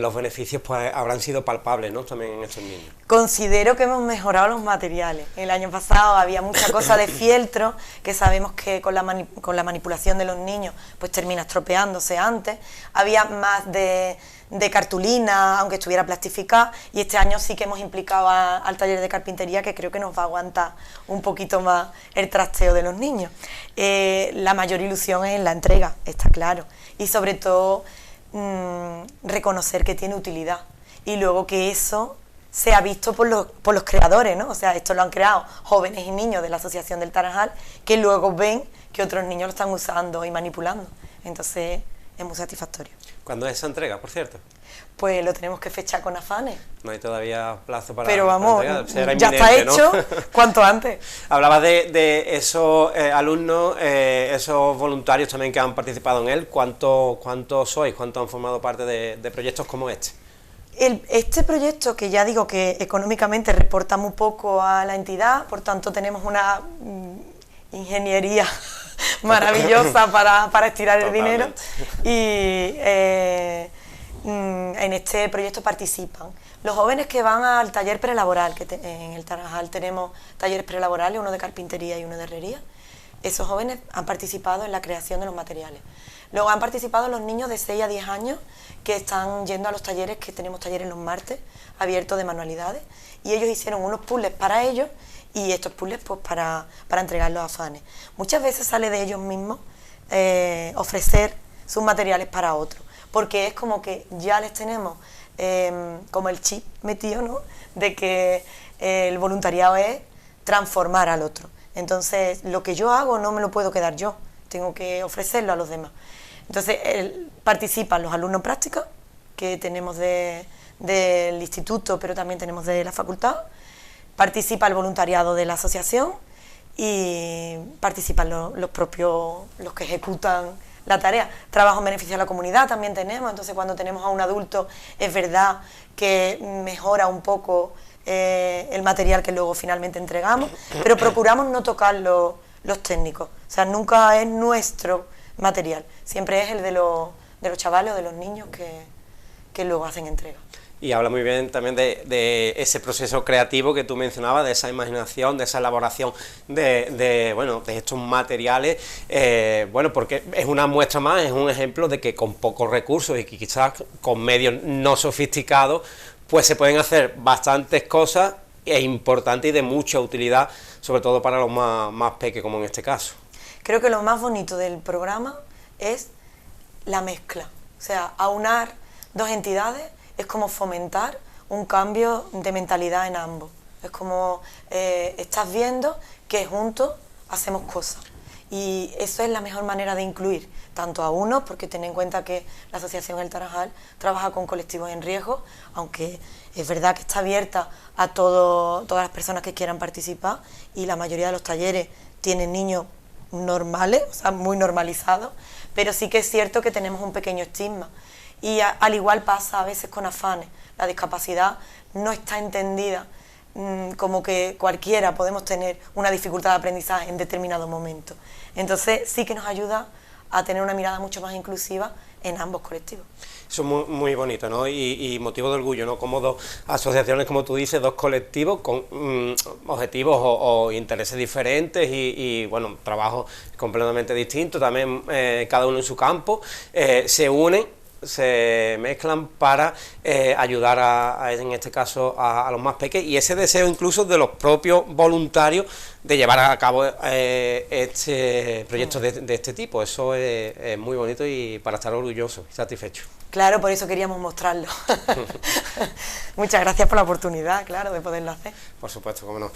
los beneficios pues habrán sido palpables, ¿no?, también en estos niños. Considero que hemos mejorado los materiales. El año pasado había mucha cosa de fieltro, que sabemos que con la manipulación de los niños pues termina estropeándose antes. Había más de cartulina, aunque estuviera plastificada, y este año sí que hemos implicado al taller de carpintería, que creo que nos va a aguantar un poquito más el trasteo de los niños. La mayor ilusión es la entrega, está claro, y sobre todo reconocer que tiene utilidad, y luego que eso se ha visto por los creadores, ¿no? O sea, esto lo han creado jóvenes y niños de la Asociación del Tarajal, que luego ven que otros niños lo están usando y manipulando. Entonces es muy satisfactorio. ¿Cuándo es esa entrega, por cierto? Pues lo tenemos que fechar con AFANE. No hay todavía plazo para... Pero vamos, será ya está hecho, ¿no? cuanto antes. Hablabas de esos alumnos, esos voluntarios también que han participado en él. ¿Cuántos sois? ¿Cuántos han formado parte de proyectos como este? Este proyecto, que ya digo que económicamente reporta muy poco a la entidad, por tanto tenemos una ingeniería maravillosa para estirar el dinero, y en este proyecto participan los jóvenes que van al taller prelaboral, que en el Tarajal tenemos talleres prelaborales, uno de carpintería y uno de herrería. Esos jóvenes han participado en la creación de los materiales. Luego han participado los niños de 6 a 10 años que están yendo a los talleres, que tenemos talleres los martes abiertos de manualidades, y ellos hicieron unos puzzles para ellos y estos puzzles pues para entregarlos a fanes. Muchas veces sale de ellos mismos ofrecer sus materiales para otros, porque es como que ya les tenemos como el chip metido, ¿no?, de que el voluntariado es transformar al otro. Entonces, lo que yo hago no me lo puedo quedar yo, tengo que ofrecerlo a los demás. Entonces, participan los alumnos prácticos que tenemos del instituto, pero también tenemos de la facultad, participa el voluntariado de la asociación y participan los que ejecutan la tarea. Trabajo en beneficio de la comunidad también tenemos, entonces cuando tenemos a un adulto es verdad que mejora un poco el material que luego finalmente entregamos, pero procuramos no tocar los técnicos, o sea, nunca es nuestro material, siempre es el de los chavales o de los niños que luego hacen entrega. Y habla muy bien también de ese proceso creativo que tú mencionabas, de esa imaginación, de esa elaboración de estos materiales, porque es una muestra más, es un ejemplo de que con pocos recursos y que quizás con medios no sofisticados, pues se pueden hacer bastantes cosas importantes y de mucha utilidad, sobre todo para los más pequeños, como en este caso. Creo que lo más bonito del programa es la mezcla, o sea, aunar dos entidades es como fomentar un cambio de mentalidad en ambos. Es como estás viendo que juntos hacemos cosas. Y eso es la mejor manera de incluir tanto a uno, porque ten en cuenta que la Asociación El Tarajal trabaja con colectivos en riesgo, aunque es verdad que está abierta a todas las personas que quieran participar, y la mayoría de los talleres tienen niños normales, o sea, muy normalizados, pero sí que es cierto que tenemos un pequeño estigma. Y al igual pasa a veces con afanes, la discapacidad no está entendida como que cualquiera podemos tener una dificultad de aprendizaje en determinado momento. Entonces sí que nos ayuda a tener una mirada mucho más inclusiva en ambos colectivos. Eso es muy, muy bonito, ¿no? Y motivo de orgullo, ¿no? Como dos asociaciones, como tú dices, dos colectivos con objetivos o intereses diferentes y trabajos completamente distintos, también cada uno en su campo, se unen, se mezclan para ayudar en este caso a los más pequeños, y ese deseo incluso de los propios voluntarios de llevar a cabo este proyecto de este tipo. Eso es muy bonito y para estar orgulloso y satisfecho. Claro, por eso queríamos mostrarlo. Muchas gracias por la oportunidad, claro, de poderlo hacer. Por supuesto, cómo no.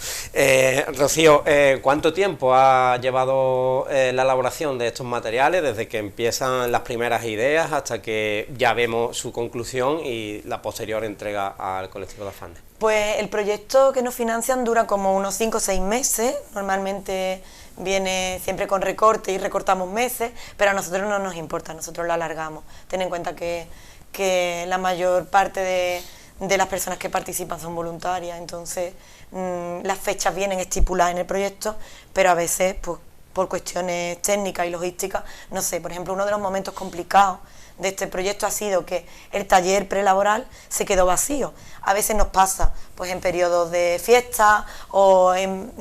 Rocío, ¿cuánto tiempo ha llevado la elaboración de estos materiales, desde que empiezan las primeras ideas hasta que ya vemos su conclusión y la posterior entrega al colectivo de afanes? Pues el proyecto que nos financian dura como unos 5 o 6 meses, normalmente viene siempre con recorte y recortamos meses, pero a nosotros no nos importa, nosotros lo alargamos. Ten en cuenta que la mayor parte de las personas que participan son voluntarias, entonces las fechas vienen estipuladas en el proyecto, pero a veces pues, por cuestiones técnicas y logísticas, no sé, por ejemplo, uno de los momentos complicados de este proyecto ha sido que el taller prelaboral se quedó vacío. A veces nos pasa pues en periodos de fiesta o en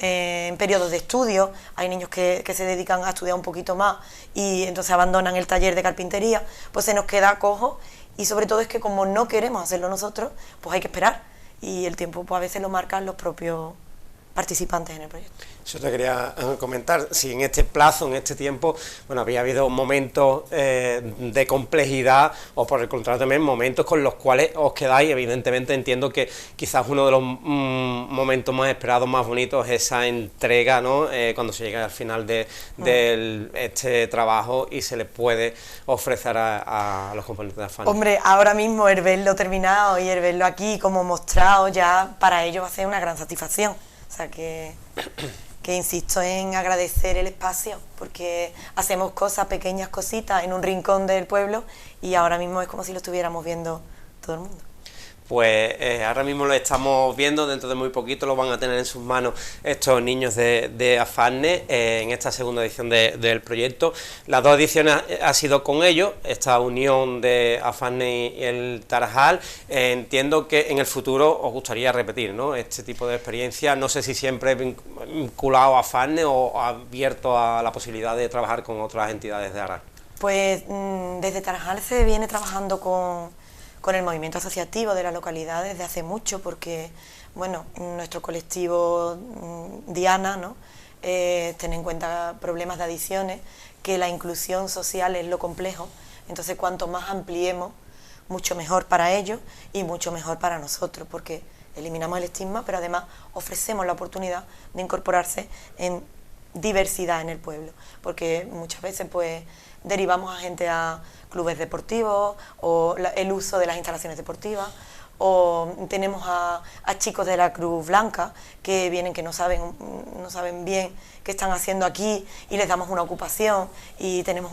periodos de estudio, hay niños que se dedican a estudiar un poquito más y entonces abandonan el taller de carpintería, pues se nos queda cojo, y sobre todo es que como no queremos hacerlo nosotros, pues hay que esperar, y el tiempo pues a veces lo marcan los propios participantes en el proyecto. Eso te quería comentar, si en este plazo, en este tiempo, había habido momentos de complejidad, o por el contrario también momentos con los cuales os quedáis. Evidentemente entiendo que quizás uno de los momentos más esperados, más bonitos, es esa entrega, ¿no? Cuando se llega al final de este trabajo y se le puede ofrecer a los componentes de afanes. Hombre, ahora mismo el verlo terminado y el verlo aquí como mostrado, ya para ellos va a ser una gran satisfacción. O sea que insisto en agradecer el espacio, porque hacemos cosas, pequeñas cositas en un rincón del pueblo, y ahora mismo es como si lo estuviéramos viendo todo el mundo. Pues ahora mismo lo estamos viendo, dentro de muy poquito lo van a tener en sus manos estos niños de afanes en esta segunda edición del proyecto. Las dos ediciones ha sido con ellos, esta unión de afanes y el Tarajal. Entiendo que en el futuro os gustaría repetir, ¿no?, este tipo de experiencia, no sé si siempre vinculado a afanes o abierto a la posibilidad de trabajar con otras entidades de Arar. Pues desde Tarajal se viene trabajando con el movimiento asociativo de la localidad desde hace mucho, porque bueno, nuestro colectivo Diana, ¿no? Ten en cuenta problemas de adicciones, que la inclusión social es lo complejo, entonces cuanto más ampliemos, mucho mejor para ellos y mucho mejor para nosotros, porque eliminamos el estigma, pero además ofrecemos la oportunidad de incorporarse en diversidad en el pueblo, porque muchas veces pues derivamos a gente a clubes deportivos o el uso de las instalaciones deportivas, o tenemos a chicos de la Cruz Blanca que vienen, que no saben bien qué están haciendo aquí, y les damos una ocupación, y tenemos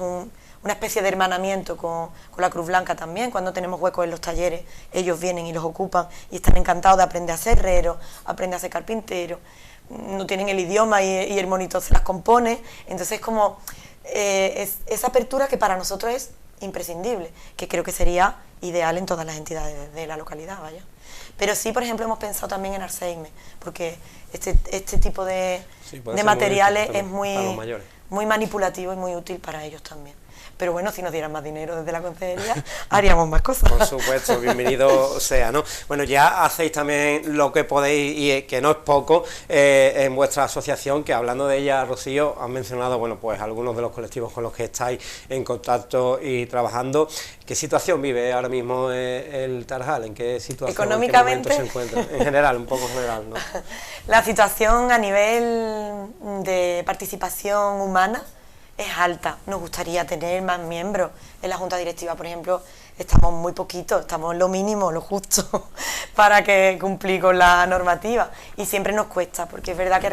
una especie de hermanamiento con la Cruz Blanca también. Cuando tenemos huecos en los talleres, ellos vienen y los ocupan y están encantados de aprender a ser herreros, aprender a ser carpinteros, no tienen el idioma y el monitor se las compone, entonces como esa apertura que para nosotros es imprescindible, que creo que sería ideal en todas las entidades de la localidad, vaya. Pero sí, por ejemplo, hemos pensado también en Arseime, porque este tipo de materiales es muy manipulativo y muy útil para ellos también. Pero bueno, si nos dieran más dinero desde la consejería, haríamos más cosas. Por supuesto, bienvenido sea, ¿no? Bueno, ya hacéis también lo que podéis, y que no es poco, en vuestra asociación, que hablando de ella, Rocío, han mencionado, bueno, pues algunos de los colectivos con los que estáis en contacto y trabajando. ¿Qué situación vive ahora mismo el Tarajal? ¿En qué situación, económicamente, en qué momento se encuentra? En general, un poco general, ¿no? La situación a nivel de participación humana es alta. Nos gustaría tener más miembros en la Junta Directiva, por ejemplo. Estamos muy poquitos, estamos en lo mínimo, lo justo para que cumplir con la normativa, y siempre nos cuesta, porque es verdad que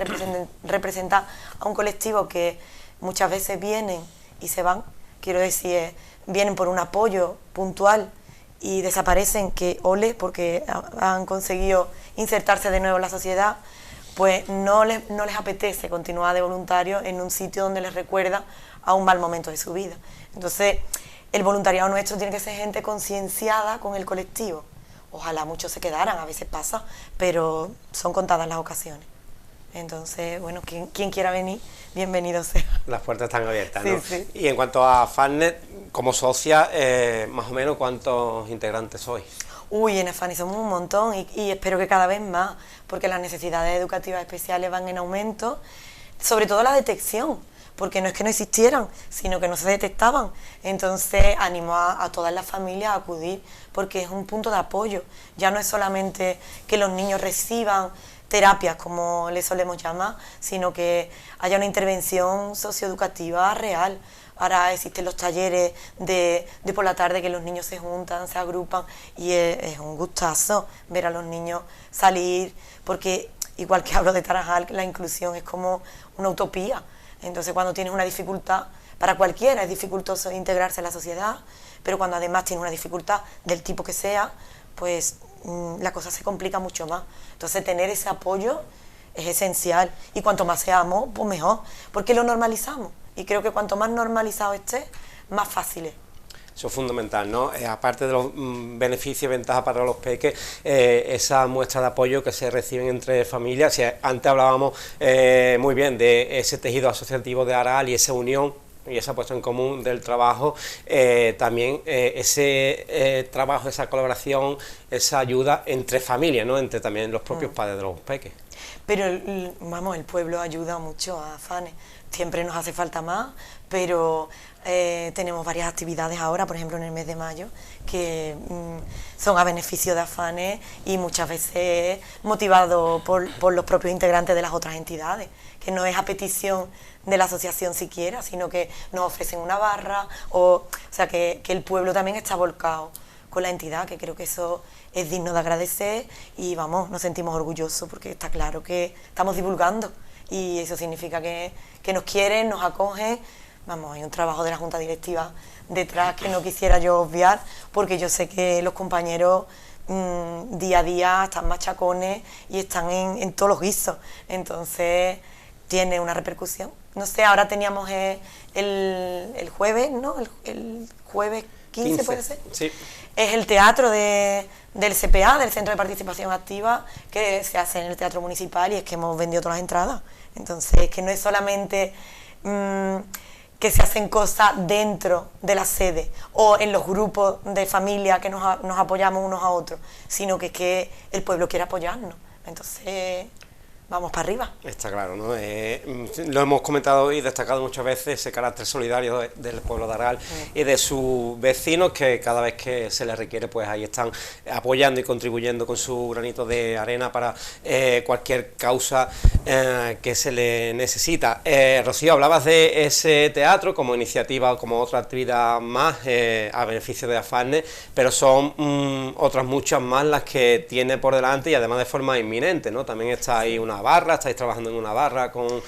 representa a un colectivo que muchas veces vienen y se van, quiero decir, vienen por un apoyo puntual y desaparecen, que ole, porque han conseguido insertarse de nuevo en la sociedad, pues no les apetece continuar de voluntario en un sitio donde les recuerda a un mal momento de su vida. Entonces, el voluntariado nuestro tiene que ser gente concienciada con el colectivo. Ojalá muchos se quedaran, a veces pasa, pero son contadas las ocasiones. Entonces, bueno, quien quiera venir, bienvenido sea. Las puertas están abiertas, ¿no? Sí. Y en cuanto a Farnet, como socia, más o menos, ¿cuántos integrantes sois? Uy, en Afani somos un montón, y espero que cada vez más, porque las necesidades educativas especiales van en aumento, sobre todo la detección, porque no es que no existieran, sino que no se detectaban. Entonces animo a todas las familias a acudir, porque es un punto de apoyo. Ya no es solamente que los niños reciban terapias, como les solemos llamar, sino que haya una intervención socioeducativa real. Ahora existen los talleres de por la tarde, que los niños se juntan, se agrupan, y es un gustazo ver a los niños salir, porque igual que hablo de Tarajal, la inclusión es como una utopía. Entonces, cuando tienes una dificultad, para cualquiera es dificultoso integrarse en la sociedad, pero cuando además tienes una dificultad del tipo que sea, pues la cosa se complica mucho más. Entonces, tener ese apoyo es esencial, y cuanto más seamos, pues mejor, porque lo normalizamos, y creo que cuanto más normalizado esté, más fácil es. Eso es fundamental, ¿no? Aparte de los beneficios y ventajas para los peques, esa muestra de apoyo que se reciben entre familias. Si antes hablábamos muy bien de ese tejido asociativo de Aral y esa unión y esa puesta en común del trabajo, también ese trabajo, esa colaboración, esa ayuda entre familias, ¿no? Entre también los propios padres de los peques. Pero el pueblo ayuda mucho a Fanes. Siempre nos hace falta más, pero tenemos varias actividades ahora, por ejemplo en el mes de mayo, que son a beneficio de Afanes, y muchas veces motivado por los propios integrantes de las otras entidades, que no es a petición de la asociación siquiera, sino que nos ofrecen una barra, o sea que el pueblo también está volcado con la entidad, que creo que eso es digno de agradecer, y vamos, nos sentimos orgullosos porque está claro que estamos divulgando, y eso significa que nos quieren, nos acogen. Vamos, hay un trabajo de la Junta Directiva detrás que no quisiera yo obviar, porque yo sé que los compañeros día a día están machacones y están en todos los guisos, entonces tiene una repercusión. No sé, ahora teníamos el jueves, ¿no? El jueves 15 puede ser. Sí. Es el teatro del CPA, del Centro de Participación Activa, que se hace en el Teatro Municipal, y es que hemos vendido todas las entradas. Entonces, que no es solamente que se hacen cosas dentro de la sede o en los grupos de familia que nos apoyamos unos a otros, sino que el pueblo quiere apoyarnos. entonces vamos para arriba. Está claro, ¿no? Lo hemos comentado y destacado muchas veces, ese carácter solidario del pueblo de Aral y de sus vecinos, que cada vez que se les requiere, pues ahí están apoyando y contribuyendo con su granito de arena para cualquier causa que se le necesita. Rocío, hablabas de ese teatro como iniciativa o como otra actividad más a beneficio de AFANE, pero son otras muchas más las que tiene por delante y además de forma inminente, ¿no? También está ahí una barra, estáis trabajando en una barra con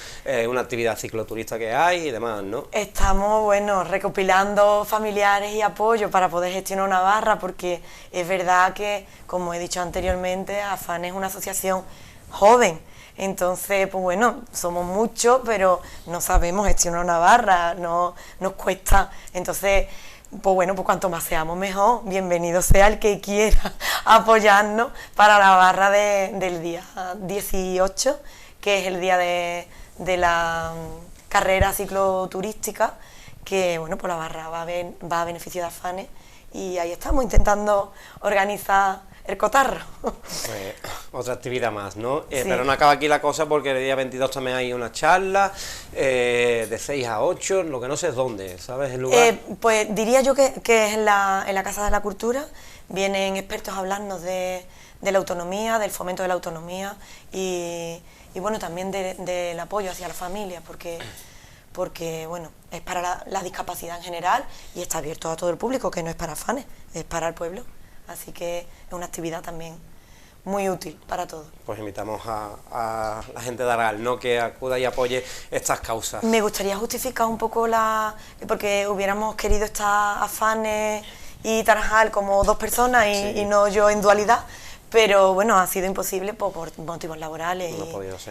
una actividad cicloturista que hay y demás, ¿no? Estamos, bueno, recopilando familiares y apoyo para poder gestionar una barra, porque es verdad que, como he dicho anteriormente, AFANE es una asociación joven, entonces, pues bueno, somos muchos, pero no sabemos gestionar una barra, no nos cuesta, entonces, pues bueno, pues cuanto más seamos mejor, bienvenido sea el que quiera apoyarnos para la barra del día 18, que es el día de la carrera cicloturística, que bueno, pues la barra va a beneficio de AFANE y ahí estamos intentando organizar el cotarro. Pues otra actividad más, ¿no? Sí. Pero no acaba aquí la cosa, porque el día 22 también hay una charla de 6 a 8, lo que no sé es dónde, ¿sabes el lugar? Pues diría yo que es en la Casa de la Cultura. Vienen expertos a hablarnos de la autonomía, del fomento de la autonomía y bueno, también del apoyo hacia la familia, porque bueno, es para la discapacidad en general y está abierto a todo el público, que no es para AFANE, es para el pueblo. Así que es una actividad también muy útil para todos. Pues invitamos a la gente de Aral, ¿no?, que acuda y apoye estas causas. Me gustaría justificar un poco porque hubiéramos querido estar AFANE y Tarajal como dos personas y no yo en dualidad, pero bueno, ha sido imposible por motivos laborales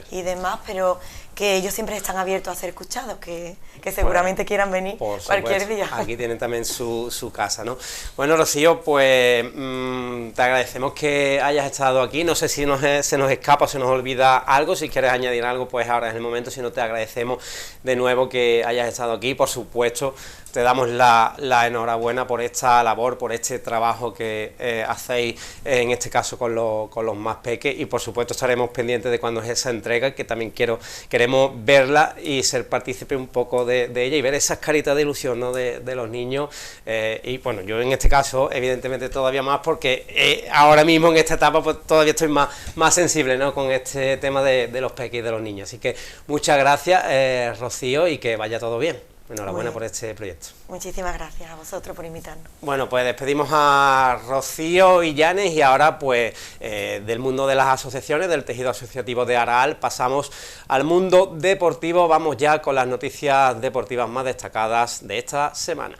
y demás, pero que ellos siempre están abiertos a ser escuchados, que seguramente quieran venir cualquier día. Aquí tienen también su casa, ¿no? Bueno, Rocío, pues te agradecemos que hayas estado aquí. No sé si se nos escapa o se nos olvida algo. Si quieres añadir algo, pues ahora es el momento. Si no, te agradecemos de nuevo que hayas estado aquí. Por supuesto, te damos la enhorabuena por esta labor, por este trabajo que hacéis, en este caso con los más peques, y por supuesto estaremos pendientes de cuando es esa entrega, que también queremos verla y ser partícipe un poco de ella y ver esas caritas de ilusión, ¿no?, de los niños, y bueno, yo en este caso evidentemente todavía más, porque ahora mismo en esta etapa pues todavía estoy más sensible, ¿no?, con este tema de los peques y de los niños. Así que muchas gracias, Rocío, y que vaya todo bien. Enhorabuena por este proyecto. Muchísimas gracias a vosotros por invitarnos. Bueno, pues despedimos a Rocío Illanes y ahora pues del mundo de las asociaciones, del tejido asociativo de Aral, pasamos al mundo deportivo. Vamos ya con las noticias deportivas más destacadas de esta semana.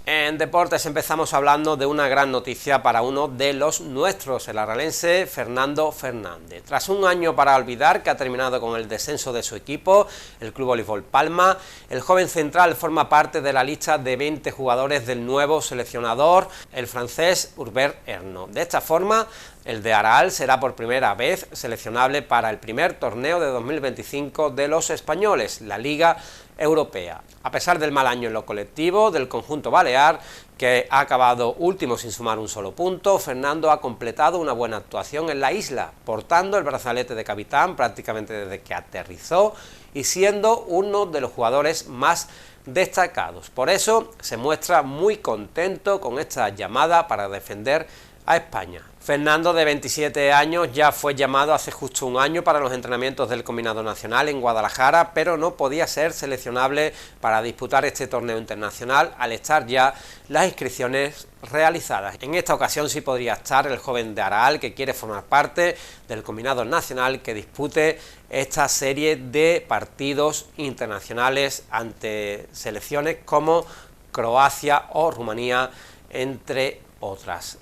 En deportes empezamos hablando de una gran noticia para uno de los nuestros, el aralense Fernando Fernández. Tras un año para olvidar, que ha terminado con el descenso de su equipo, el Club Voleibol Palma, el joven central forma parte de la lista de 20 jugadores del nuevo seleccionador, el francés Hubert Erno. De esta forma, el de Aral será por primera vez seleccionable para el primer torneo de 2025 de los españoles, la Liga Europea. A pesar del mal año en lo colectivo del conjunto balear, que ha acabado último sin sumar un solo punto, Fernando ha completado una buena actuación en la isla, portando el brazalete de capitán prácticamente desde que aterrizó y siendo uno de los jugadores más destacados. Por eso se muestra muy contento con esta llamada para defender a España. Fernando, de 27 años, ya fue llamado hace justo un año para los entrenamientos del combinado nacional en Guadalajara, pero no podía ser seleccionable para disputar este torneo internacional al estar ya las inscripciones realizadas. En esta ocasión sí podría estar el joven de Aral, que quiere formar parte del combinado nacional que dispute esta serie de partidos internacionales ante selecciones como Croacia o Rumanía, entre otras.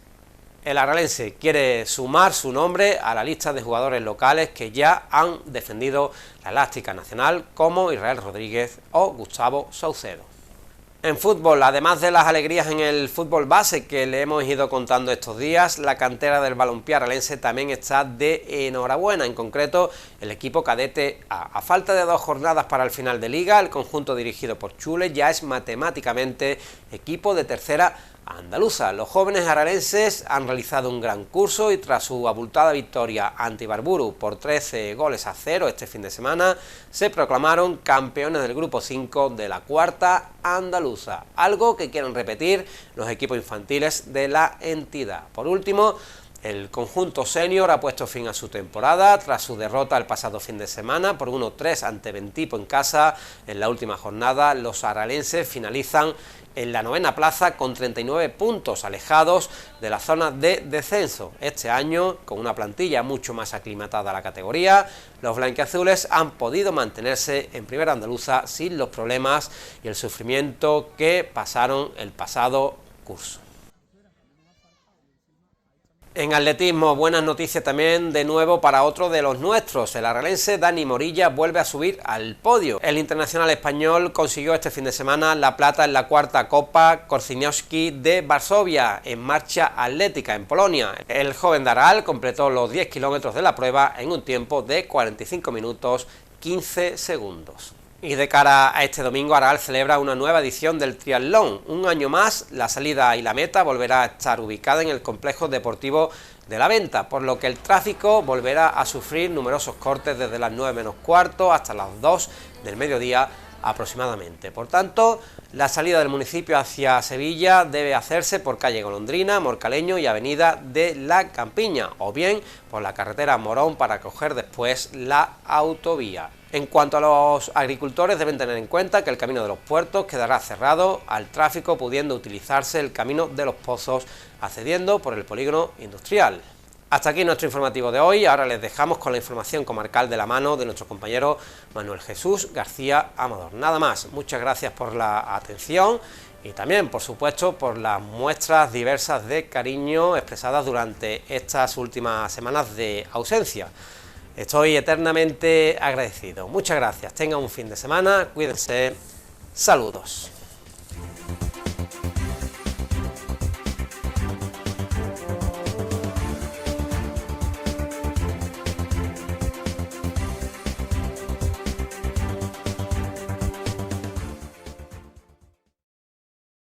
El aralense quiere sumar su nombre a la lista de jugadores locales que ya han defendido la elástica nacional, como Israel Rodríguez o Gustavo Saucedo. En fútbol, además de las alegrías en el fútbol base que le hemos ido contando estos días, la cantera del balompié aralense también está de enhorabuena. En concreto, el equipo cadete A. A falta de 2 jornadas para el final de liga, el conjunto dirigido por Chule ya es matemáticamente equipo de tercera andaluza. Los jóvenes aralenses han realizado un gran curso y tras su abultada victoria ante Ibarburu por 13-0 este fin de semana, se proclamaron campeones del grupo 5 de la cuarta andaluza, algo que quieren repetir los equipos infantiles de la entidad. Por último, el conjunto senior ha puesto fin a su temporada tras su derrota el pasado fin de semana por 1-3 ante Bentipo en casa. En la última jornada, los aralenses finalizan en la 9ª plaza con 39 puntos, alejados de la zona de descenso. Este año, con una plantilla mucho más aclimatada a la categoría, los blanquiazules han podido mantenerse en primera andaluza sin los problemas y el sufrimiento que pasaron el pasado curso. En atletismo, buenas noticias también de nuevo para otro de los nuestros. El aralense Dani Morilla vuelve a subir al podio. El internacional español consiguió este fin de semana la plata en la 4ª Copa Korzeniowski de Varsovia en marcha atlética en Polonia. El joven de Aral completó los 10 kilómetros de la prueba en un tiempo de 45 minutos 15 segundos. Y de cara a este domingo, Aral celebra una nueva edición del triatlón. Un año más, la salida y la meta volverá a estar ubicada en el complejo deportivo de La Venta, por lo que el tráfico volverá a sufrir numerosos cortes desde las 9 menos cuarto hasta las 2 del mediodía aproximadamente. Por tanto, la salida del municipio hacia Sevilla debe hacerse por calle Golondrina, Morcaleño y avenida de la Campiña, o bien por la carretera Morón para coger después la autovía. En cuanto a los agricultores, deben tener en cuenta que el camino de los puertos quedará cerrado al tráfico, pudiendo utilizarse el camino de los pozos, accediendo por el polígono industrial. Hasta aquí nuestro informativo de hoy. Ahora les dejamos con la información comarcal de la mano de nuestro compañero Manuel Jesús García Amador. Nada más, muchas gracias por la atención y también, por supuesto, por las muestras diversas de cariño expresadas durante estas últimas semanas de ausencia. Estoy eternamente agradecido. Muchas gracias. Tengan un fin de semana. Cuídense. Saludos.